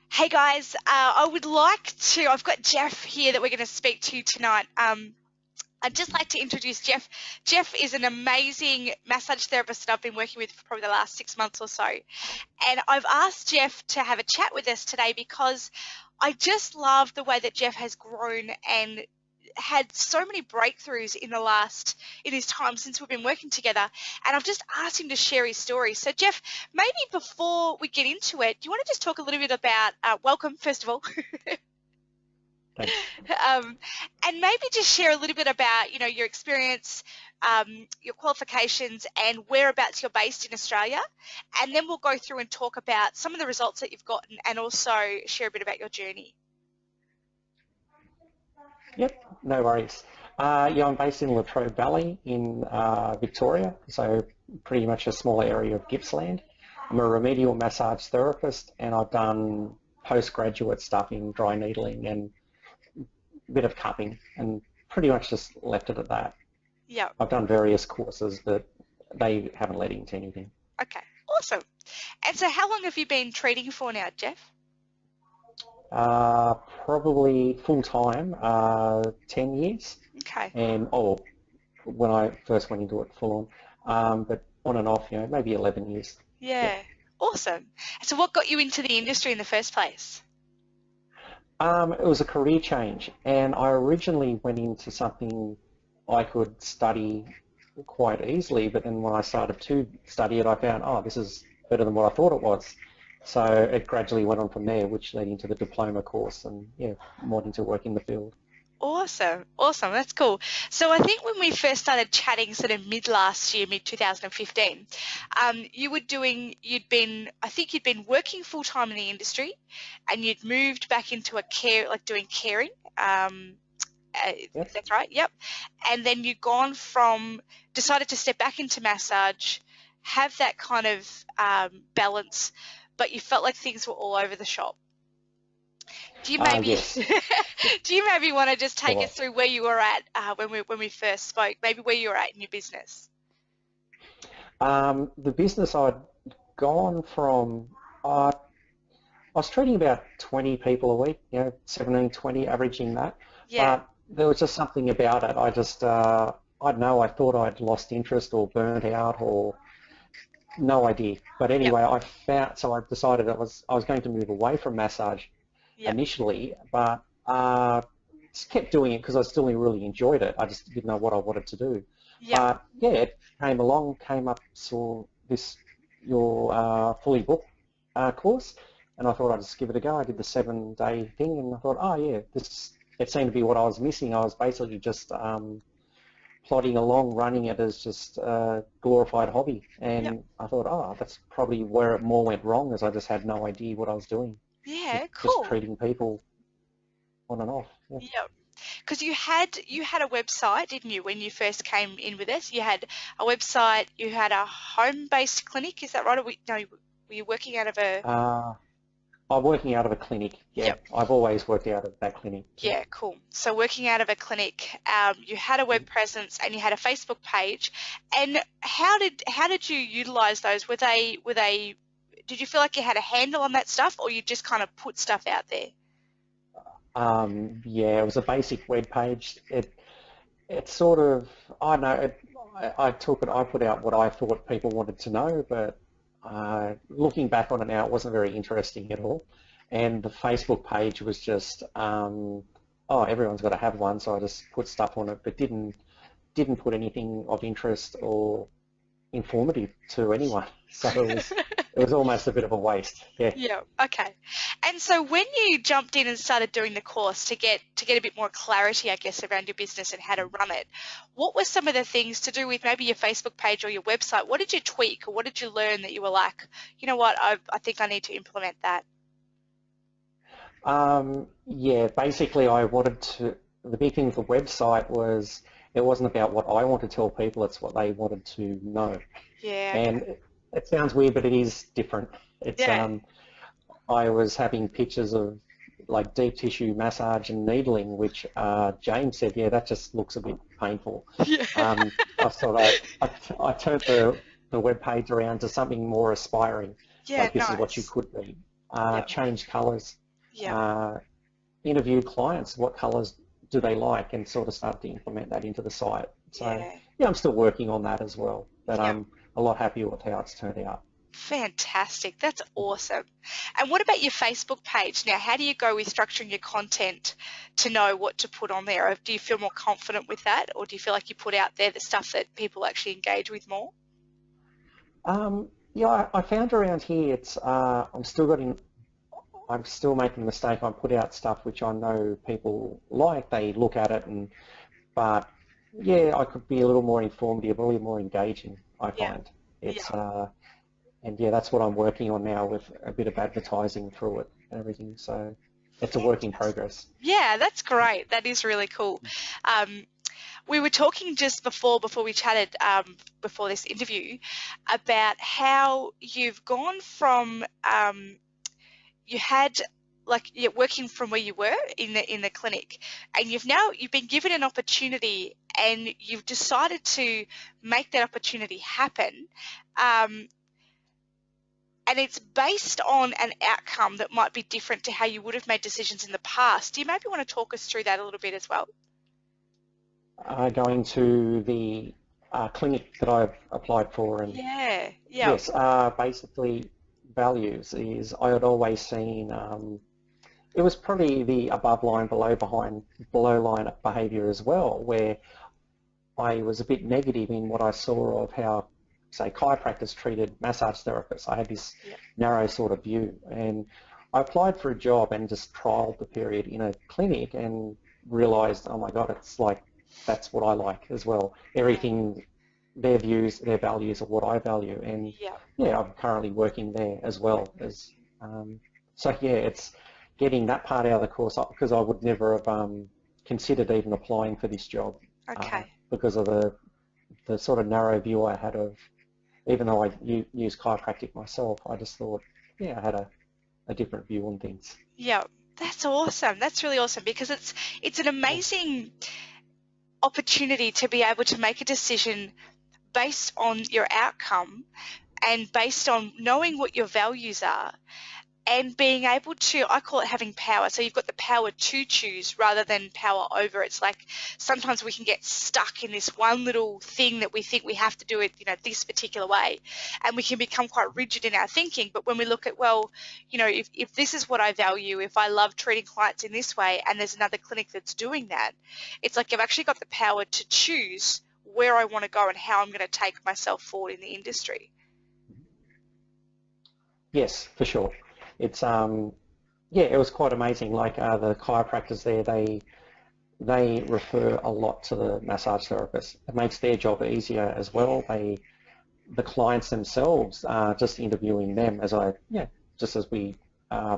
Hey guys, I've got Jeff here that we're going to speak to tonight. I'd just like to introduce Jeff. Jeff is an amazing massage therapist that I've been working with for probably the last 6 months or so. And I've asked Jeff to have a chat with us today because I just love the way that Jeff has grown and had so many breakthroughs in his time since we've been working together, and I've just asked him to share his story. So Jeff, maybe before we get into it, do you want to just talk a little bit about welcome first of all? Thanks. And maybe just share a little bit about your experience, your qualifications, and whereabouts you're based in Australia, and then we'll go through and talk about some of the results that you've gotten and also share a bit about your journey. Yep, no worries. Yeah, I'm based in Latrobe Valley in Victoria, so pretty much a small area of Gippsland. I'm a remedial massage therapist, and I've done postgraduate stuff in dry needling and a bit of cupping, and pretty much just left it at that. Yeah. I've done various courses, but they haven't led into anything. Okay, awesome. And so how long have you been treating for now, Jeff? Probably full-time, 10 years. Okay. And, when I first went into it full on, but on and off, maybe 11 years. Yeah, awesome. So what got you into the industry in the first place? It was a career change, and I originally went into something I could study quite easily, but then when I started to study it, I found, this is better than what I thought it was. So it gradually went on from there, which led into the diploma course and, wanting to work in the field. Awesome, awesome, that's cool. So I think when we first started chatting sort of mid 2015, you'd been working full time in the industry and you'd moved back into doing caring. Yes. That's right, yep. And then decided to step back into massage, have that kind of balance, but you felt like things were all over the shop. Do you maybe Yes. do you maybe want to just take Sure. us through where you were at when we first spoke? Maybe where you were at in your business. The business I'd gone from, I was treating about 20 people a week, 17, 20, averaging that. Yeah. But there was just something about it. I just, I don't know, I thought I'd lost interest or burnt out or no idea. But anyway, so I decided I was going to move away from massage initially, but just kept doing it because I still really enjoyed it. I just didn't know what I wanted to do. Yeah. But it came up, saw your fully booked course, and I thought I'd just give it a go. I did the 7-day thing, and I thought, it seemed to be what I was missing. I was basically just plodding along, running it as just a glorified hobby, and I thought, that's probably where it more went wrong, as I just had no idea what I was doing. Yeah, Just cool. treating people on and off. Yeah. Yep. Because you had a website, didn't you, when you first came in with us? You had a website, you had a home-based clinic, is that right? Or were you working out of a... I'm working out of a clinic, yeah. Yep. I've always worked out of that clinic. Yeah, cool. So working out of a clinic, you had a web presence and you had a Facebook page. And how did you utilize those? Did you feel like you had a handle on that stuff, or you just kind of put stuff out there? Yeah, it was a basic web page. It sort of, I don't know, I put out what I thought people wanted to know, but looking back on it now, it wasn't very interesting at all. And the Facebook page was just, everyone's got to have one, so I just put stuff on it, but didn't put anything of interest or informative to anyone. So it was almost a bit of a waste. Yeah. Yeah. Okay. And so when you jumped in and started doing the course to get a bit more clarity, I guess, around your business and how to run it, what were some of the things to do with maybe your Facebook page or your website? What did you tweak, or what did you learn that you were like, you know what, I think I need to implement that? Yeah, basically the big thing with the website was it wasn't about what I want to tell people, it's what they wanted to know. Yeah. And it sounds weird, but it is different. It's I was having pictures of like deep tissue massage and needling, which James said, that just looks a bit painful. Yeah. I turned the web page around to something more aspiring. Yeah, like this nice. is what you could be. Yep. change colours, Yep. interview clients, what colours do they like, and sort of start to implement that into the site. So Yeah. yeah, I'm still working on that as well, but Yep. I'm a lot happier with how it's turned out. Fantastic. That's awesome. And what about your Facebook page? Now, how do you go with structuring your content to know what to put on there? Or do you feel more confident with that, or do you feel like you put out there the stuff that people actually engage with more? Yeah, I found around here I'm still making the mistake. I put out stuff which I know people like. They look at it, but yeah, I could be a little more informative, a little more engaging. I Yeah. find Yeah. it's and yeah, that's what I'm working on now with a bit of advertising through it and everything. So it's a work in Fantastic. progress. Yeah, that's great. That is really cool. Um, we were talking just before we chatted before this interview about how you've gone from you had like you're working from where you were in the clinic, and you've been given an opportunity and you've decided to make that opportunity happen. Um, and it's based on an outcome that might be different to how you would have made decisions in the past. Do you maybe want to talk us through that a little bit as well? Going to the clinic that I've applied for, and Yeah, yeah, yes, basically values is I had always seen. It was probably the above line, below line behaviour as well, where I was a bit negative in what I saw of how, say, chiropractors treated massage therapists. I had this yeah, narrow sort of view, and I applied for a job and just trialled the period in a clinic and realised, oh my God, it's like that's what I like as well. yeah, Everything, their views, their values are what I value, and yeah, yeah, I'm currently working there as well as. So yeah, it's getting that part out of the course because I would never have considered even applying for this job okay. because of the sort of narrow view I had of, even though I use chiropractic myself, I just thought, yeah, I had a different view on things. Yeah, that's awesome. That's really awesome because it's an amazing opportunity to be able to make a decision based on your outcome and based on knowing what your values are and being able to, I call it having power. So you've got the power to choose rather than power over. It's like sometimes we can get stuck in this one little thing that we think we have to do it, this particular way. And we can become quite rigid in our thinking. But when we look at, well, if this is what I value, if I love treating clients in this way and there's another clinic that's doing that, it's like I've actually got the power to choose where I want to go and how I'm going to take myself forward in the industry. Yes, for sure. It's yeah, it was quite amazing. Like the chiropractors there, they refer a lot to the massage therapist. It makes their job easier as well. The clients themselves, just interviewing them just as we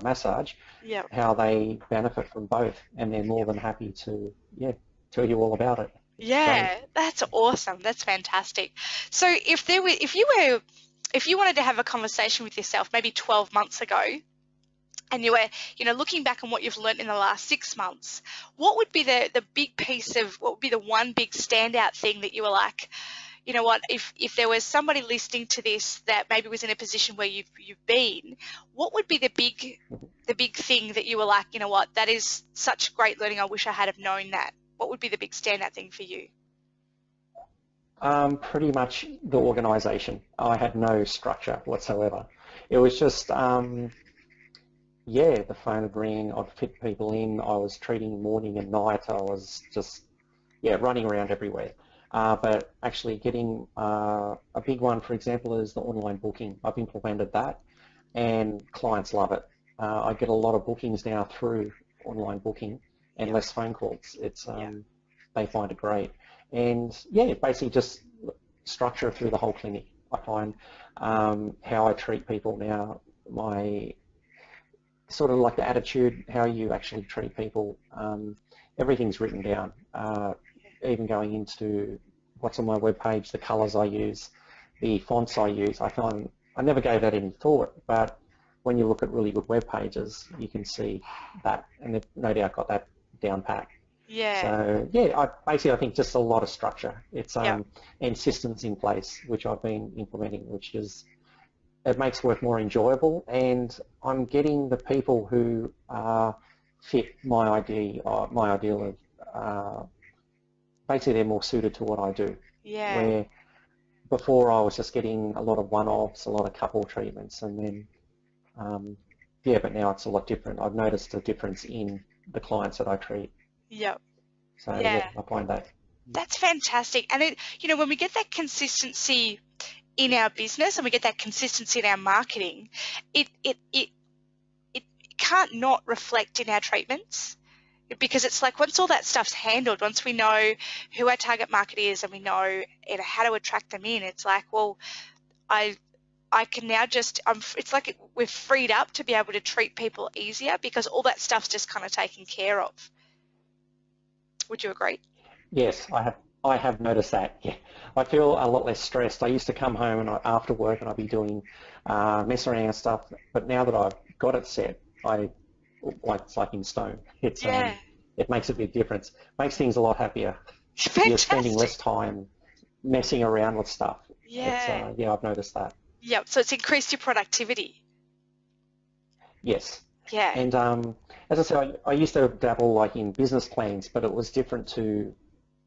massage, Yeah. how they benefit from both, and they're more than happy to tell you all about it. It's great. Yeah, that's awesome. That's fantastic. So if you wanted to have a conversation with yourself maybe 12 months ago and you were, looking back on what you've learned in the last 6 months, what would be the big piece of, what would be the one big standout thing that you were like, you know what, if there was somebody listening to this that maybe was in a position where you've been, what would be the big thing that you were like, you know what, that is such great learning, I wish I had have known that? What would be the big standout thing for you? Pretty much the organisation. I had no structure whatsoever. It was just the phone would ring, I'd fit people in, I was treating morning and night, I was just, running around everywhere. But actually getting a big one, for example, is the online booking. I've implemented that and clients love it. I get a lot of bookings now through online booking and Yeah, less phone calls. It's yeah, they find it great. And yeah, basically just structure through the whole clinic. I find how I treat people now, my sort of like the attitude, how you actually treat people, everything's written down. Even going into what's on my webpage, the colours I use, the fonts I use, I find I never gave that any thought, but when you look at really good web pages, you can see that, and they've no doubt got that down pat. yeah, So yeah, I think just a lot of structure. It's yeah, and systems in place, which I've been implementing, which is it makes work more enjoyable, and I'm getting the people who fit my ideal of basically they're more suited to what I do. Yeah. Where before I was just getting a lot of one-offs, a lot of couple treatments, and then yeah, but now it's a lot different. I've noticed a difference in the clients that I treat. Yep. So Yeah. yeah, I find that. That's fantastic. And when we get that consistency in our business and we get that consistency in our marketing, it can't not reflect in our treatments, because it's like once all that stuff's handled, once we know who our target market is and we know how to attract them in, it's like, well, I can now just, it's like we're freed up to be able to treat people easier because all that stuff's just kind of taken care of. Would you agree? Yes, I have noticed that. Yeah, I feel a lot less stressed. I used to come home and after work and I'd be doing mess around and stuff, but now that I've got it set, it's like in stone. Yeah. It makes a big difference. Makes things a lot happier. You're spending less Fantastic. time messing around with stuff. Yeah. Yeah, I've noticed that. Yep. So it's increased your productivity. Yes. Yeah. And as I said, I used to dabble like in business plans, but it was different to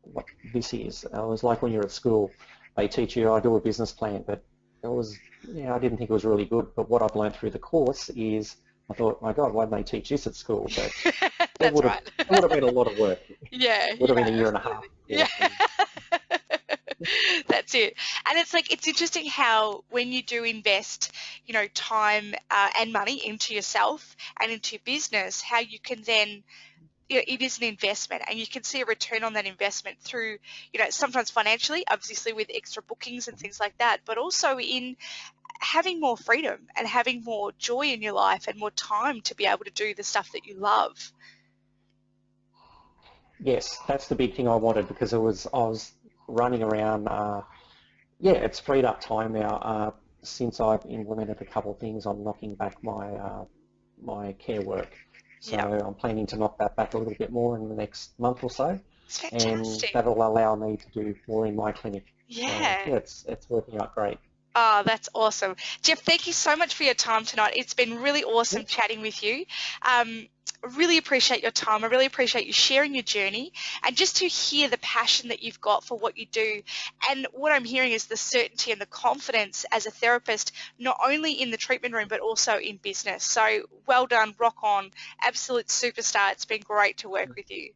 what this is. It was like when you're at school, they teach you, I do a business plan, but it was, I didn't think it was really good. But what I've learned through the course is, I thought, my God, why didn't they teach this at school? But That's right. it would have been a lot of work. Yeah. It would have Yeah. been a year and a half. Yeah. Course. That's it. And it's like, it's interesting how when you do invest, time and money into yourself and into your business, how you can then, it is an investment and you can see a return on that investment through, sometimes financially, obviously with extra bookings and things like that, but also in having more freedom and having more joy in your life and more time to be able to do the stuff that you love. Yes, that's the big thing I wanted because I was running around. Yeah, it's freed up time now. Since I've implemented a couple of things, I'm knocking back my care work. So Yeah, I'm planning to knock that back a little bit more in the next month or so, it's and fantastic. that'll allow me to do more in my clinic. So Yeah. yeah, it's working out great. Oh, that's awesome. Jeff, thank you so much for your time tonight. It's been really awesome Yep. chatting with you. I really appreciate your time. I really appreciate you sharing your journey and just to hear the passion that you've got for what you do. And what I'm hearing is the certainty and the confidence as a therapist, not only in the treatment room, but also in business. So well done, rock on, absolute superstar. It's been great to work with you.